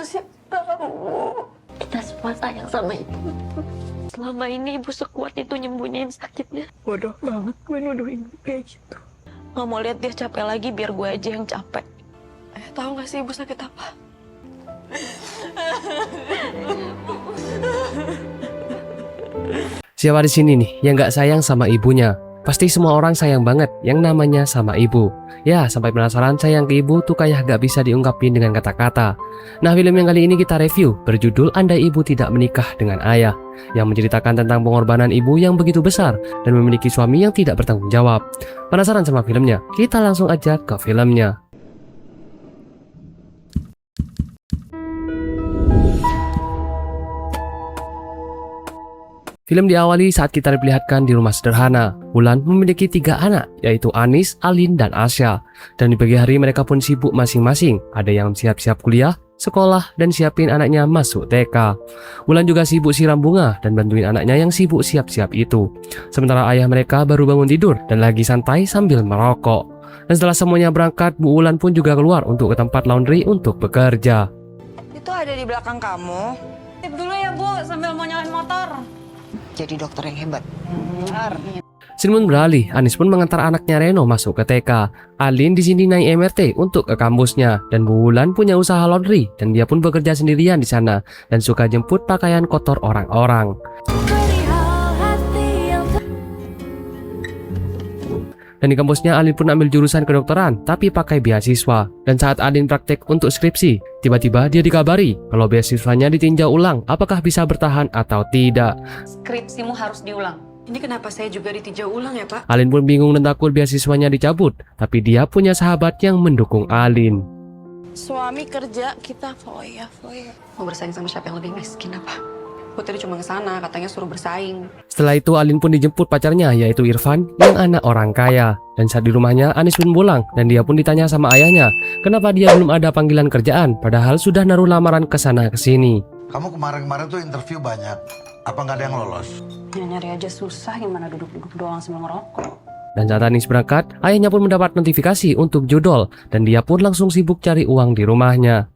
harusnya tahu. Kita semua sayang sama ibu. Selama ini ibu sekuat itu nyembunyiin sakitnya. Bodoh banget gue nuduhin ibu kayak gitu. Gak mau lihat dia capek lagi biar gue aja yang capek. Tahu gak sih ibu sakit apa? Siapa di sini nih yang gak sayang sama ibunya? Pasti semua orang sayang banget yang namanya sama ibu. Ya, sampai penasaran sayang ke ibu tuh kayak gak bisa diungkapin dengan kata-kata. Nah, film yang kali ini kita review berjudul Andai Ibu Tidak Menikah Dengan Ayah, yang menceritakan tentang pengorbanan ibu yang begitu besar dan memiliki suami yang tidak bertanggung jawab. Penasaran sama filmnya? Kita langsung aja ke filmnya. Film diawali saat kita diperlihatkan di rumah sederhana. Wulan memiliki 3 anak, yaitu Anis, Alin, dan Asya. Dan di pagi hari mereka pun sibuk masing-masing. Ada yang siap-siap kuliah, sekolah, dan siapin anaknya masuk TK. Wulan juga sibuk siram bunga dan bantuin anaknya yang sibuk siap-siap itu. Sementara ayah mereka baru bangun tidur dan lagi santai sambil merokok. Dan setelah semuanya berangkat, Bu Wulan pun juga keluar untuk ke tempat laundry untuk bekerja. Itu ada di belakang kamu. Tip dulu ya Bu, sambil mau nyalain motor. Jadi dokter yang hebat. Scene pun beralih, Anis pun mengantar anaknya Reno masuk ke TK. Alin di sini naik MRT untuk ke kampusnya, dan Bu Wulan punya usaha laundry dan dia pun bekerja sendirian di sana dan suka jemput pakaian kotor orang-orang. Dan di kampusnya Alin pun ambil jurusan kedokteran tapi pakai beasiswa. Dan saat Alin praktek untuk skripsi, tiba-tiba dia dikabari kalau beasiswanya ditinjau ulang apakah bisa bertahan atau tidak. Skripsimu harus diulang. Ini kenapa saya juga ditinjau ulang ya, Pak? Alin pun bingung dan takut beasiswanya dicabut, tapi dia punya sahabat yang mendukung Alin. Suami kerja, kita foya. Mau bersaing sama siapa yang lebih miskin apa? Putri cuma ke sana, katanya suruh bersaing. Setelah itu Alin pun dijemput pacarnya yaitu Irfan yang anak orang kaya. Dan saat di rumahnya Anis pun pulang dan dia pun ditanya sama ayahnya kenapa dia belum ada panggilan kerjaan padahal sudah naruh lamaran ke sana ke sini. Kamu kemarin tuh interview banyak, apa nggak ada yang lolos? Ya, nyari aja susah, gimana duduk-duduk doang sambil ngerokok. Dan saat Anis berangkat, ayahnya pun mendapat notifikasi untuk jodol dan dia pun langsung sibuk cari uang di rumahnya.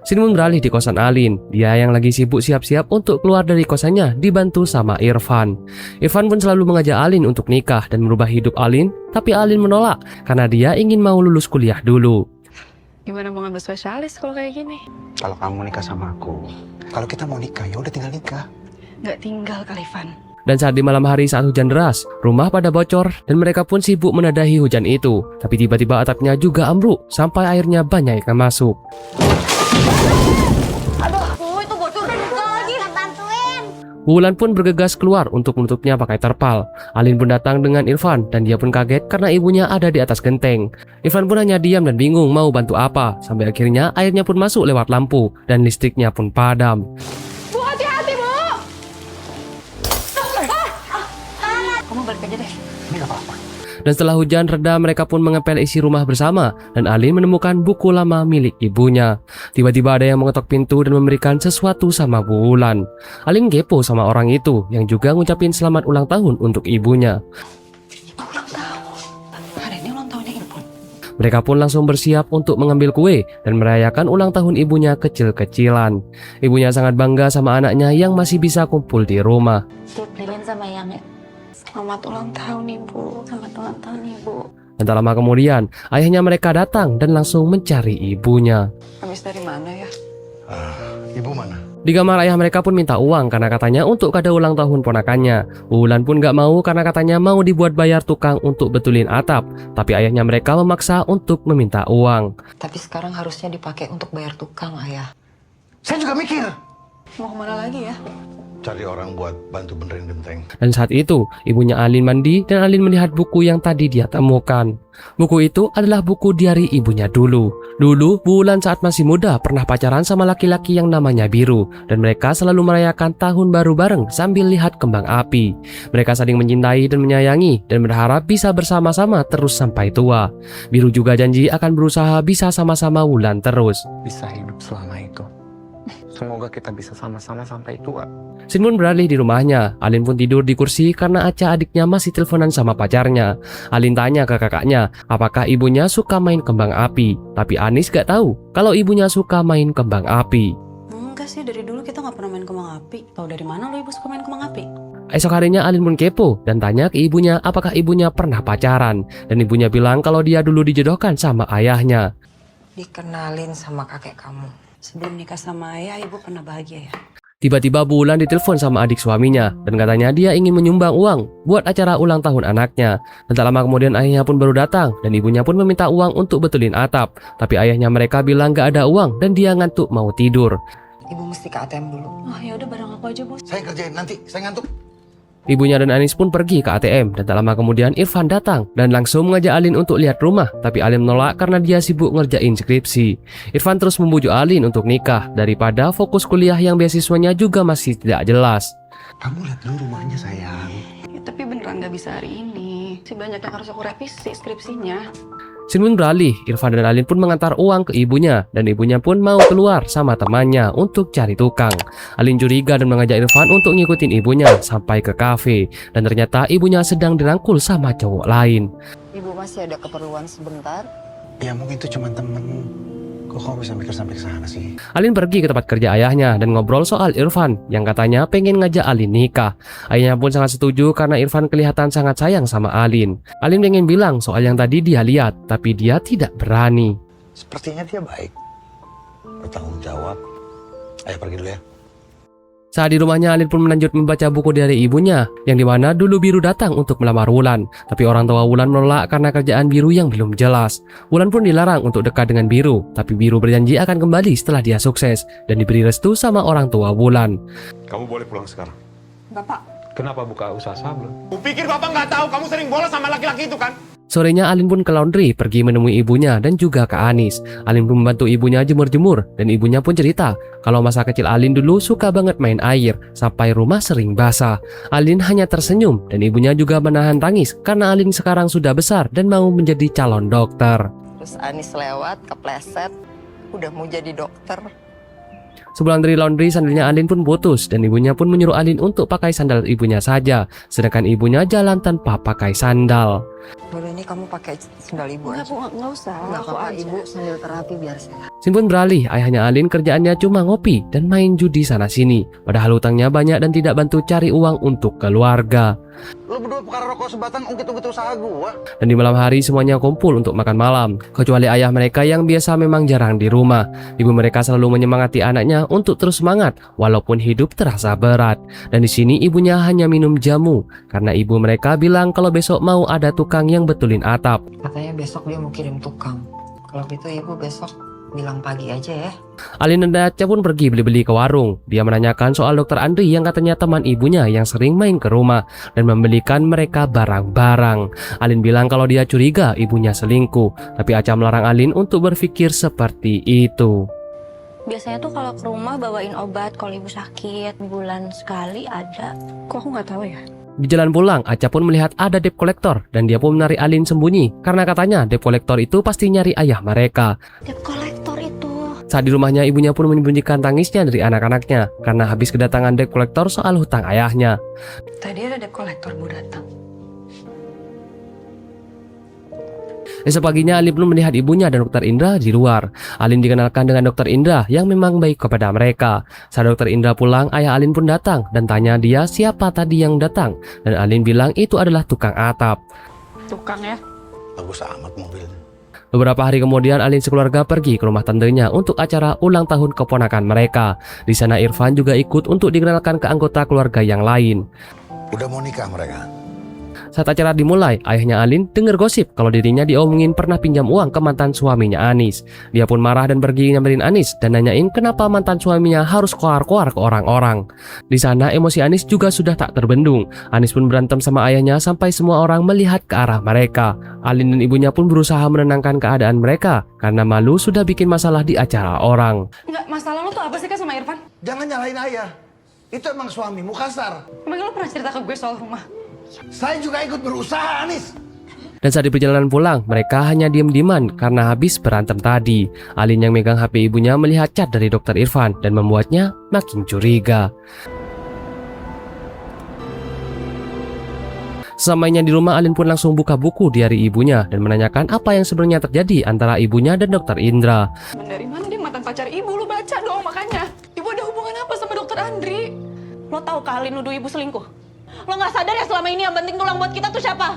Scene pun beralih di kosan Alin. Dia yang lagi sibuk siap-siap untuk keluar dari kosannya dibantu sama Irfan. Irfan pun selalu mengajak Alin untuk nikah dan merubah hidup Alin, tapi Alin menolak karena dia ingin mau lulus kuliah dulu. Gimana mau ngambil spesialis kalau kayak gini? Kalau kamu nikah sama aku, kalau kita mau nikah ya udah tinggal nikah. Nggak tinggal kali, Van. Dan saat di malam hari saat hujan deras, rumah pada bocor dan mereka pun sibuk menadahi hujan itu. Tapi tiba-tiba atapnya juga ambruk sampai airnya banyak yang masuk. Aduh, itu bocor buka lagi. Bantuin. Wulan pun bergegas keluar untuk menutupnya pakai terpal. Alin pun datang dengan Irfan dan dia pun kaget karena ibunya ada di atas genteng. Irfan pun hanya diam dan bingung mau bantu apa. Sampai akhirnya airnya pun masuk lewat lampu dan listriknya pun padam. Bu, hati-hati, Bu. Kamu balik aja deh. Ini nggak apa-apa. Dan setelah hujan reda mereka pun mengepel isi rumah bersama dan Alin menemukan buku lama milik ibunya. Tiba-tiba ada yang mengetok pintu dan memberikan sesuatu sama Bu Wulan. Alin kepo sama orang itu yang juga ngucapin selamat ulang tahun untuk ibunya. Ulang tahun. Hari ini ulang tahunnya ibu. Mereka pun langsung bersiap untuk mengambil kue dan merayakan ulang tahun ibunya kecil-kecilan. Ibunya sangat bangga sama anaknya yang masih bisa kumpul di rumah. Tip lilin sama yang ya. Selamat ulang tahun, Ibu. Selamat ulang tahun, Ibu. Dan tak lama kemudian ayahnya mereka datang dan langsung mencari ibunya. Habis dari mana ya? Ibu mana? Di kamar ayah mereka pun minta uang karena katanya untuk kado ulang tahun ponakannya. Wulan pun gak mau karena katanya mau dibuat bayar tukang untuk betulin atap. Tapi ayahnya mereka memaksa untuk meminta uang. Tapi sekarang harusnya dipakai untuk bayar tukang, Ayah. Saya juga mikir. Mau kemana lagi ya? Cari orang buat bantu benerin genteng. Dan saat itu ibunya Alin mandi dan Alin melihat buku yang tadi dia temukan. Buku itu adalah buku diari ibunya dulu. Dulu Bu Wulan saat masih muda pernah pacaran sama laki-laki yang namanya Biru. Dan mereka selalu merayakan tahun baru bareng sambil lihat kembang api. Mereka saling mencintai dan menyayangi dan berharap bisa bersama-sama terus sampai tua. Biru juga janji akan berusaha bisa sama-sama Wulan terus. Bisa hidup selama itu. Semoga kita bisa sama-sama sampai tua. Sin pun beralih di rumahnya. Alin pun tidur di kursi karena Aca adiknya masih teleponan sama pacarnya. Alin tanya ke kakaknya, apakah ibunya suka main kembang api. Tapi Anis gak tahu kalau ibunya suka main kembang api. Enggak sih, dari dulu kita nggak pernah main kembang api. Tahu dari mana lo ibu suka main kembang api? Esok harinya Alin pun kepo dan tanya ke ibunya apakah ibunya pernah pacaran. Dan ibunya bilang kalau dia dulu dijodohkan sama ayahnya. Dikenalin sama kakek kamu. Sebelum nikah sama ayah, ibu pernah bahagia ya? Tiba-tiba Bulan ditelepon sama adik suaminya dan katanya dia ingin menyumbang uang buat acara ulang tahun anaknya. Dan tak lama kemudian ayahnya pun baru datang dan ibunya pun meminta uang untuk betulin atap. Tapi ayahnya mereka bilang gak ada uang dan dia ngantuk mau tidur. Ibu mesti ke ATM dulu. Oh ya udah, bareng aku aja bos. Saya kerjain nanti, saya ngantuk. Ibunya dan Anis pun pergi ke ATM dan tak lama kemudian Irfan datang dan langsung mengajak Alin untuk lihat rumah. Tapi Alin menolak karena dia sibuk ngerjain skripsi. Irfan terus membujuk Alin untuk nikah daripada fokus kuliah yang beasiswanya juga masih tidak jelas. Kamu lihat dulu rumahnya sayang. Ya, tapi beneran nggak bisa hari ini. Si banyak yang harus aku revisi skripsinya. Sin pun beralih, Irfan dan Alin pun mengantar uang ke ibunya dan ibunya pun mau keluar sama temannya untuk cari tukang. Alin curiga dan mengajak Irfan untuk ngikutin ibunya sampai ke kafe dan ternyata ibunya sedang dirangkul sama cowok lain. Ibu masih ada keperluan sebentar. Ya mungkin itu cuma temen. Kok kamu bisa mikir sampai ke sana sih? Alin pergi ke tempat kerja ayahnya dan ngobrol soal Irfan yang katanya pengen ngajak Alin nikah. Ayahnya pun sangat setuju karena Irfan kelihatan sangat sayang sama Alin. Alin pengen bilang soal yang tadi dia lihat, tapi dia tidak berani. Sepertinya dia baik, bertanggung jawab. Ayo pergi dulu ya. Saat di rumahnya, Alin pun melanjut membaca buku dari ibunya, yang dimana dulu Biru datang untuk melamar Wulan. Tapi orang tua Wulan menolak karena kerjaan Biru yang belum jelas. Wulan pun dilarang untuk dekat dengan Biru, tapi Biru berjanji akan kembali setelah dia sukses dan diberi restu sama orang tua Wulan. Kamu boleh pulang sekarang. Bapak, Kenapa buka usaha sabun? Kupikir bapak nggak tahu kamu sering bolos sama laki-laki itu kan? Sorenya Alin pun ke laundry pergi menemui ibunya dan juga ke Anis. Alin pun membantu ibunya jemur-jemur dan ibunya pun cerita kalau masa kecil Alin dulu suka banget main air sampai rumah sering basah. Alin hanya tersenyum dan ibunya juga menahan tangis karena Alin sekarang sudah besar dan mau menjadi calon dokter. Terus Anis lewat, kepleset, udah mau jadi dokter. Sebulan dari laundry, sandalnya Alin pun putus dan ibunya pun menyuruh Alin untuk pakai sandal ibunya saja, sedangkan ibunya jalan tanpa pakai sandal. Boleh ini kamu pakai sandal ibu aja. nggak usah. Nggak Aku apa-apa aja. ibu, sambil terapi biar sehat. Sin pun beralih, ayahnya Alin kerjaannya cuma ngopi dan main judi sana-sini. Padahal hutangnya banyak dan tidak bantu cari uang untuk keluarga. Lu berdua perkara rokok sebatang ungkit-ungkit usaha gua. Dan di malam hari semuanya kumpul untuk makan malam, kecuali ayah mereka yang biasa memang jarang di rumah. Ibu mereka selalu menyemangati anaknya untuk terus semangat walaupun hidup terasa berat. Dan di sini ibunya hanya minum jamu karena ibu mereka bilang kalau besok mau ada tukang yang betulin atap. Katanya besok dia mau kirim tukang. Kalau gitu ibu besok bilang pagi aja ya. Alin dan Aca pun pergi beli-beli ke warung. Dia menanyakan soal dokter Andri yang katanya teman ibunya yang sering main ke rumah dan membelikan mereka barang-barang. Alin bilang kalau dia curiga ibunya selingkuh, tapi Aca melarang Alin untuk berpikir seperti itu. Biasanya tuh kalau ke rumah bawain obat kalau ibu sakit, bulan sekali ada. Kok aku nggak tahu ya? Di jalan pulang, Aca pun melihat ada debt collector dan dia pun menarik Alin sembunyi karena katanya debt collector itu pasti nyari ayah mereka. Debt collector itu. Saat di rumahnya, ibunya pun menyembunyikan tangisnya dari anak-anaknya karena habis kedatangan debt collector soal hutang ayahnya. Tadi ada debt collector bu datang. Esok paginya, Alin pun melihat ibunya dan dokter Indra di luar. Alin dikenalkan dengan dokter Indra yang memang baik kepada mereka. Saat dokter Indra pulang, ayah Alin pun datang dan tanya dia siapa tadi yang datang. Dan Alin bilang itu adalah tukang atap. Tukang ya? Bagus amat mobilnya. Beberapa hari kemudian, Alin sekeluarga pergi ke rumah tantenya untuk acara ulang tahun keponakan mereka. Di sana Irfan juga ikut untuk dikenalkan ke anggota keluarga yang lain. Udah mau nikah mereka? Saat acara dimulai, ayahnya Alin dengar gosip kalau dirinya diomongin pernah pinjam uang ke mantan suaminya Anis. Dia pun marah dan pergi nyamperin Anis dan nanyain kenapa mantan suaminya harus koar-koar ke orang-orang. Di sana emosi Anis juga sudah tak terbendung. Anis pun berantem sama ayahnya sampai semua orang melihat ke arah mereka. Alin dan ibunya pun berusaha menenangkan keadaan mereka karena malu sudah bikin masalah di acara orang. Nggak, masalah lo tuh apa sih Kak sama Irfan? Jangan nyalahin ayah. Itu emang suamimu kasar. Emang lo pernah cerita ke gue soal rumah? Saya juga ikut berusaha, Anis. Dan saat di perjalanan pulang, mereka hanya diam-diaman karena habis berantem tadi. Alin yang megang HP ibunya melihat chat dari Dokter Irfan dan membuatnya makin curiga. Sesampainya di rumah, Alin pun langsung buka buku diari ibunya dan menanyakan apa yang sebenarnya terjadi antara ibunya dan Dokter Indra. Dari mana dia mantan pacar ibu? Lu baca dong makanya. Ibu ada hubungan apa sama Dokter Andri? Lo tahu Alin nuduh ibu selingkuh? Lo nggak sadar ya selama ini yang penting tulang buat kita tuh siapa?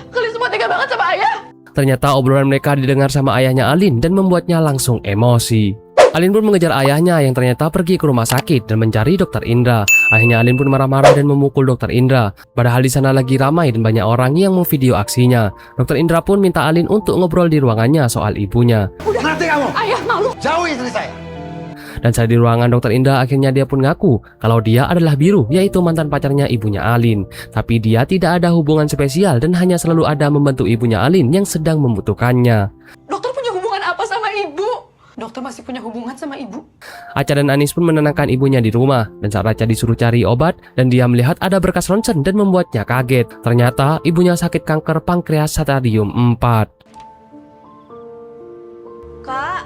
Kalian semua tega banget sama ayah. Ternyata obrolan mereka didengar sama ayahnya Alin dan membuatnya langsung emosi. Alin pun mengejar ayahnya yang ternyata pergi ke rumah sakit dan mencari Dokter Indra. Ayahnya Alin pun marah-marah dan memukul Dokter Indra. Padahal di sana lagi ramai dan banyak orang yang memvideo aksinya. Dokter Indra pun minta Alin untuk ngobrol di ruangannya soal ibunya. Ngerti kamu? Ayah malu. Jauhi istri saya. Dan saat di ruangan Dokter Indra, akhirnya dia pun ngaku kalau dia adalah Biru, yaitu mantan pacarnya ibunya Alin. Tapi dia tidak ada hubungan spesial dan hanya selalu ada membantu ibunya Alin yang sedang membutuhkannya. Dokter punya hubungan apa sama ibu? Dokter masih punya hubungan sama ibu? Aca dan Anis pun menenangkan ibunya di rumah. Dan saat Aca disuruh cari obat dan dia melihat ada berkas ronsen dan membuatnya kaget. Ternyata ibunya sakit kanker pankreas stadium 4. Kak,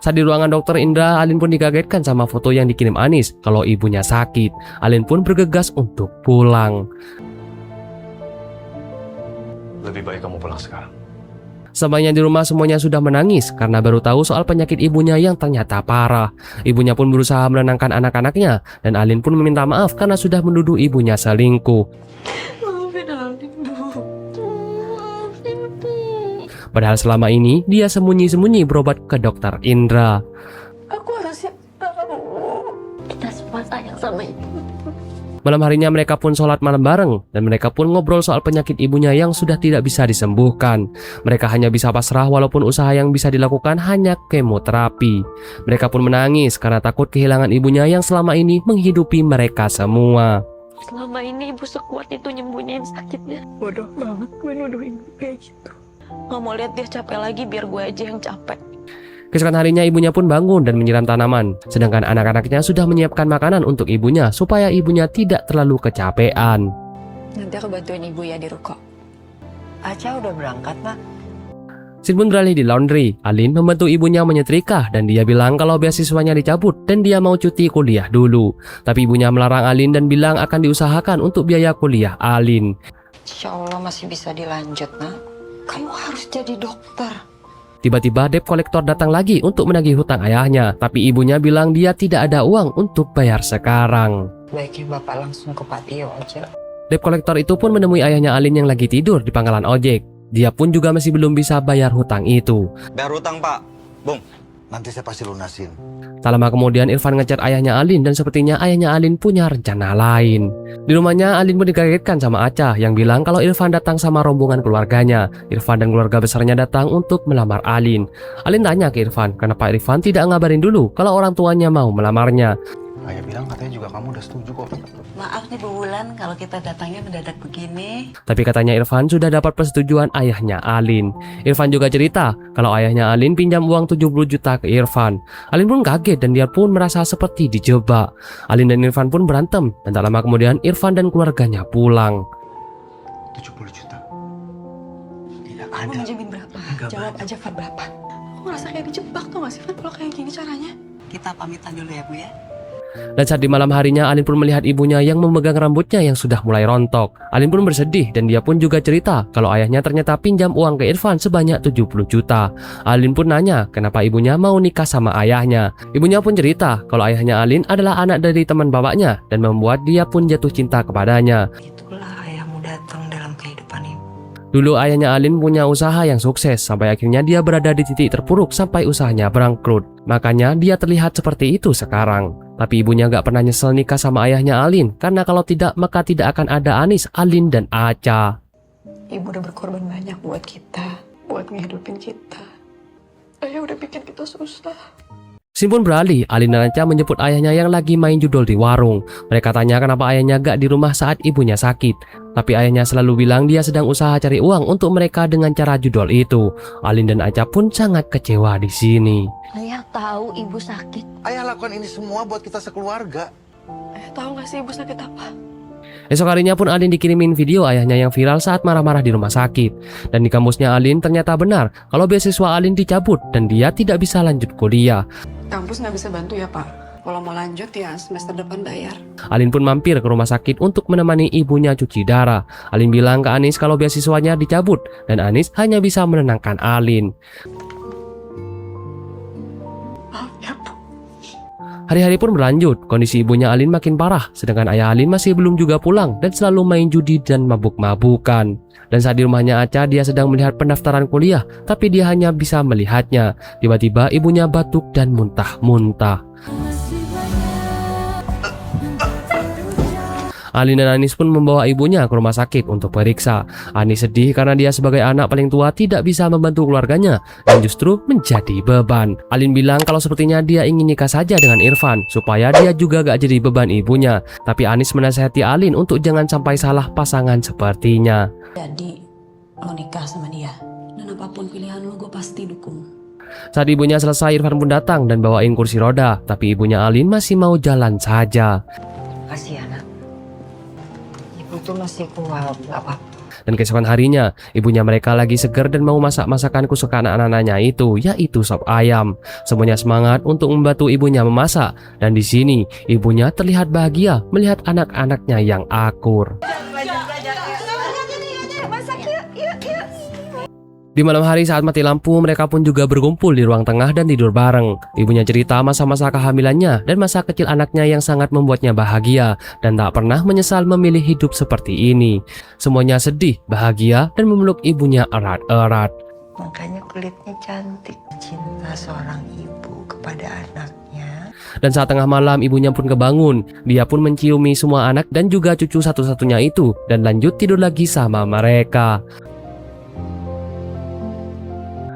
Saat di ruangan Dokter Indra, Alin pun dikagetkan sama foto yang dikirim Anis kalau ibunya sakit. Alin pun bergegas untuk pulang. Lebih baik kamu pulang sekarang. Semuanya di rumah semuanya sudah menangis karena baru tahu soal penyakit ibunya yang ternyata parah. Ibunya pun berusaha menenangkan anak-anaknya dan Alin pun meminta maaf karena sudah menuduh ibunya selingkuh. maafin Alin, Bu. Maafin, Bu. Padahal selama ini dia sembunyi-sembunyi berobat ke Dokter Indra. Aku harusnya tahu. Kita semua sayang sama ibu. Malam harinya mereka pun sholat malam bareng dan mereka pun ngobrol soal penyakit ibunya yang sudah tidak bisa disembuhkan. Mereka hanya bisa pasrah walaupun usaha yang bisa dilakukan hanya kemoterapi. Mereka pun menangis karena takut kehilangan ibunya yang selama ini menghidupi mereka semua. Selama ini ibu sekuat itu nyembunyiin sakitnya. Bodoh banget gue nuduhin kayak gitu. Gak mau lihat dia capek lagi biar gue aja yang capek. Keesokan harinya ibunya pun bangun dan menyiram tanaman, sedangkan anak-anaknya sudah menyiapkan makanan untuk ibunya supaya ibunya tidak terlalu kecapean. Nanti aku bantuin ibu ya di ruko. Aca udah berangkat, Pak. Sin pun beralih di laundry. Alin membantu ibunya menyetrika dan dia bilang kalau beasiswanya dicabut dan dia mau cuti kuliah dulu. Tapi ibunya melarang Alin dan bilang akan diusahakan untuk biaya kuliah Alin. Insya Allah masih bisa dilanjut, nak. Kamu harus jadi dokter. Tiba-tiba debt kolektor datang lagi untuk menagih hutang ayahnya, tapi ibunya bilang dia tidak ada uang untuk bayar sekarang. Baiknya Bapak langsung ke Patio aja. Debt kolektor itu pun menemui ayahnya Alin yang lagi tidur di pangkalan ojek. Dia pun juga masih belum bisa bayar hutang itu. Bayar hutang, Pak. Bung, nanti saya pasti lunasin. Tak lama kemudian Irfan ngechat ayahnya Alin dan sepertinya ayahnya Alin punya rencana lain. Di rumahnya Alin pun dikagetkan sama Aca yang bilang kalau Irfan datang sama rombongan keluarganya. Irfan dan keluarga besarnya datang untuk melamar Alin. Alin tanya ke Irfan kenapa Irfan tidak ngabarin dulu kalau orang tuanya mau melamarnya. Ayah bilang katanya juga kamu udah setuju kok. Maaf nih Bu Wulan kalau kita datangnya mendadak begini. Tapi katanya Irfan sudah dapat persetujuan ayahnya Alin. Irfan juga cerita kalau ayahnya Alin pinjam uang 70 juta ke Irfan. Alin pun kaget dan dia pun merasa seperti dijebak. Alin dan Irfan pun berantem dan tak lama kemudian Irfan dan keluarganya pulang. 70 juta. Tidak Kamu ada. minjemin berapa? Jawab aja, Van, berapa? Aku ngerasa kayak dijebak tuh gak sih, Van, kalau kayak gini caranya? Kita pamitan dulu ya Bu ya. Dan saat di malam harinya Alin pun melihat ibunya yang memegang rambutnya yang sudah mulai rontok. Alin pun bersedih dan dia pun juga cerita kalau ayahnya ternyata pinjam uang ke Irfan sebanyak 70 juta. Alin pun nanya kenapa ibunya mau nikah sama ayahnya. Ibunya pun cerita kalau ayahnya Alin adalah anak dari teman bapaknya dan membuat dia pun jatuh cinta kepadanya. Itulah ayahmu datang dalam kehidupan ibu. Dulu ayahnya Alin punya usaha yang sukses sampai akhirnya dia berada di titik terpuruk sampai usahanya bangkrut. Makanya dia terlihat seperti itu sekarang. Tapi ibunya gak pernah nyesel nikah sama ayahnya Alin karena kalau tidak maka tidak akan ada Anis, Alin, dan Aca. Ibu udah berkorban banyak buat kita, buat ngehidupin kita. Ayah udah bikin kita susah. Sin pun beralih, Alin dan Aca menjemput ayahnya yang lagi main judol di warung. Mereka tanya kenapa ayahnya gak di rumah saat ibunya sakit. Tapi ayahnya selalu bilang dia sedang usaha cari uang untuk mereka dengan cara judol itu. Alin dan Aca pun sangat kecewa di sini. Ayah tahu ibu sakit. Ayah lakukan ini semua buat kita sekeluarga. Ayah tahu gak sih ibu sakit apa? Esok harinya pun Alin dikirimin video ayahnya yang viral saat marah-marah di rumah sakit. Dan di kampusnya Alin ternyata benar kalau beasiswa Alin dicabut dan dia tidak bisa lanjut kuliah. Kampus nggak bisa bantu ya Pak. Kalau mau lanjut ya semester depan bayar. Alin pun mampir ke rumah sakit untuk menemani ibunya cuci darah. Alin bilang ke Anis kalau beasiswanya dicabut dan Anis hanya bisa menenangkan Alin. Hari-hari pun berlanjut, kondisi ibunya Alin makin parah, sedangkan ayah Alin masih belum juga pulang dan selalu main judi dan mabuk-mabukan. Dan saat di rumahnya Aca, dia sedang melihat pendaftaran kuliah, tapi dia hanya bisa melihatnya. Tiba-tiba ibunya batuk dan muntah-muntah. Alin dan Anis pun membawa ibunya ke rumah sakit untuk periksa. Anis sedih karena dia sebagai anak paling tua tidak bisa membantu keluarganya dan justru menjadi beban. Alin bilang kalau sepertinya dia ingin nikah saja dengan Irfan supaya dia juga gak jadi beban ibunya. Tapi Anis menasihati Alin untuk jangan sampai salah pasangan sepertinya. Jadi, lo nikah sama dia. Dan apapun pilihan lo, gue pasti dukung. Saat ibunya selesai, Irfan pun datang dan bawain kursi roda. Tapi ibunya Alin masih mau jalan saja. Kasih anak. Ibu tuh masih kuat, gak apa-apa. Dan keesokan harinya, ibunya mereka lagi seger dan mau masak masakan kesukaan anak-anaknya itu, yaitu sop ayam. Semuanya semangat untuk membantu ibunya memasak. Dan di sini, ibunya terlihat bahagia melihat anak-anaknya yang akur. Di malam hari saat mati lampu, mereka pun juga berkumpul di ruang tengah dan tidur bareng. Ibunya cerita masa-masa kehamilannya dan masa kecil anaknya yang sangat membuatnya bahagia dan tak pernah menyesal memilih hidup seperti ini. Semuanya sedih, bahagia, dan memeluk ibunya erat-erat. Makanya kulitnya cantik. Cinta seorang ibu kepada anaknya. Dan saat tengah malam, ibunya pun kebangun. Dia pun menciumi semua anak dan juga cucu satu-satunya itu dan lanjut tidur lagi sama mereka.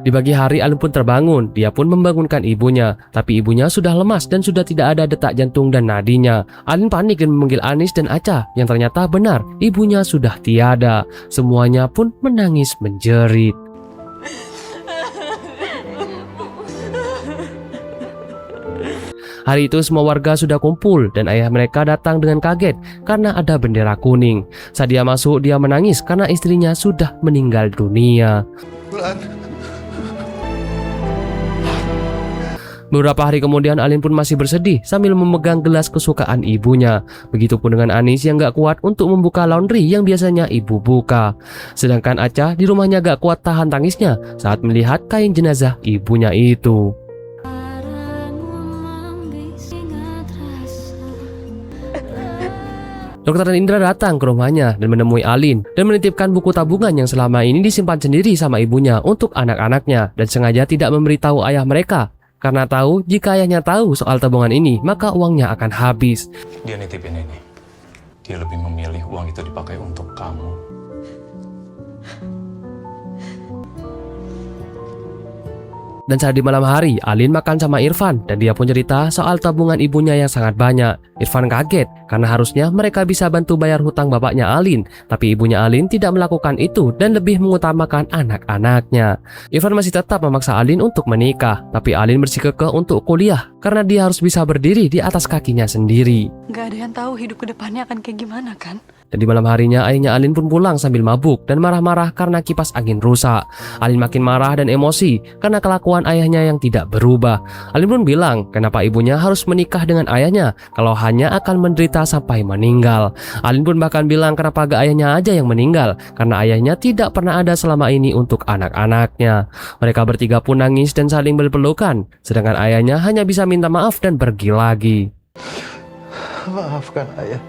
Di pagi hari, Alin pun terbangun. Dia pun membangunkan ibunya, tapi ibunya sudah lemas dan sudah tidak ada detak jantung dan nadinya. Alin panik dan memanggil Anis dan Aca, yang ternyata benar, ibunya sudah tiada. Semuanya pun menangis menjerit. Hari itu semua warga sudah kumpul dan ayah mereka datang dengan kaget karena ada bendera kuning. Saat dia masuk, dia menangis karena istrinya sudah meninggal dunia. Beberapa hari kemudian Alin pun masih bersedih sambil memegang gelas kesukaan ibunya. Begitupun dengan Anis yang gak kuat untuk membuka laundry yang biasanya ibu buka. Sedangkan Aca di rumahnya gak kuat tahan tangisnya saat melihat kain jenazah ibunya itu. Dokter Indra datang ke rumahnya dan menemui Alin dan menitipkan buku tabungan yang selama ini disimpan sendiri sama ibunya untuk anak-anaknya dan sengaja tidak memberitahu ayah mereka. Karena tahu jika ayahnya tahu soal tabungan ini, maka uangnya akan habis. Dia nitipin ini. Dia lebih memilih uang itu dipakai untuk kamu. Dan saat di malam hari, Alin makan sama Irfan dan dia pun cerita soal tabungan ibunya yang sangat banyak. Irfan kaget karena harusnya mereka bisa bantu bayar hutang bapaknya Alin, tapi ibunya Alin tidak melakukan itu dan lebih mengutamakan anak-anaknya. Irfan masih tetap memaksa Alin untuk menikah, tapi Alin bersikukuh untuk kuliah karena dia harus bisa berdiri di atas kakinya sendiri. Gak ada yang tahu hidup kedepannya akan kayak gimana kan? Dan di malam harinya ayahnya Alin pun pulang sambil mabuk dan marah-marah karena kipas angin rusak. Alin makin marah dan emosi karena kelakuan ayahnya yang tidak berubah. Alin pun bilang kenapa ibunya harus menikah dengan ayahnya kalau hanya akan menderita sampai meninggal. Alin pun bahkan bilang kenapa gak ayahnya aja yang meninggal karena ayahnya tidak pernah ada selama ini untuk anak-anaknya. Mereka bertiga pun nangis dan saling berpelukan, sedangkan ayahnya hanya bisa minta maaf dan pergi lagi. Maafkan ayah.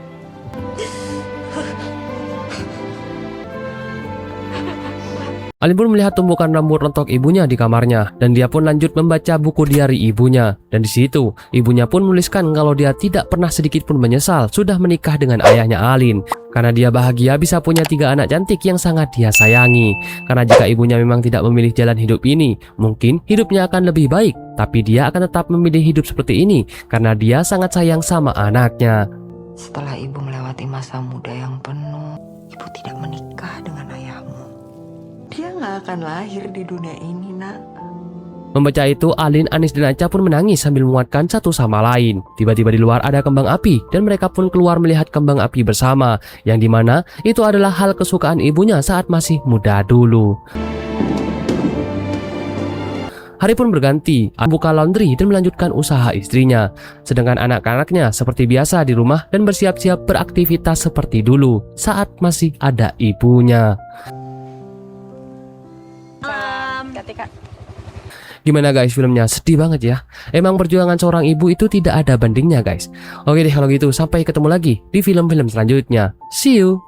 Alin pun melihat tumpukan rambut rontok ibunya di kamarnya dan dia pun lanjut membaca buku diari ibunya. Dan di situ ibunya pun menuliskan kalau dia tidak pernah sedikit pun menyesal sudah menikah dengan ayahnya Alin karena dia bahagia bisa punya 3 anak cantik yang sangat dia sayangi. Karena jika ibunya memang tidak memilih jalan hidup ini, mungkin hidupnya akan lebih baik, tapi dia akan tetap memilih hidup seperti ini karena dia sangat sayang sama anaknya. Setelah ibu melewati masa muda yang penuh, ibu tidak menikah dengan ayahmu. Dia gak akan lahir di dunia ini, nak. Membaca itu, Alin, Anis, dan Aca pun menangis sambil menguatkan satu sama lain. Tiba-tiba di luar ada kembang api dan mereka pun keluar melihat kembang api bersama, yang dimana itu adalah hal kesukaan ibunya saat masih muda dulu. Hari pun berganti, buka laundry dan melanjutkan usaha istrinya. Sedangkan anak-anaknya seperti biasa di rumah dan bersiap-siap beraktivitas seperti dulu saat masih ada ibunya. Gimana guys filmnya? Sedih banget ya. Emang perjuangan seorang ibu itu tidak ada bandingnya guys. Oke deh kalau gitu, sampai ketemu lagi di film-film selanjutnya. See you!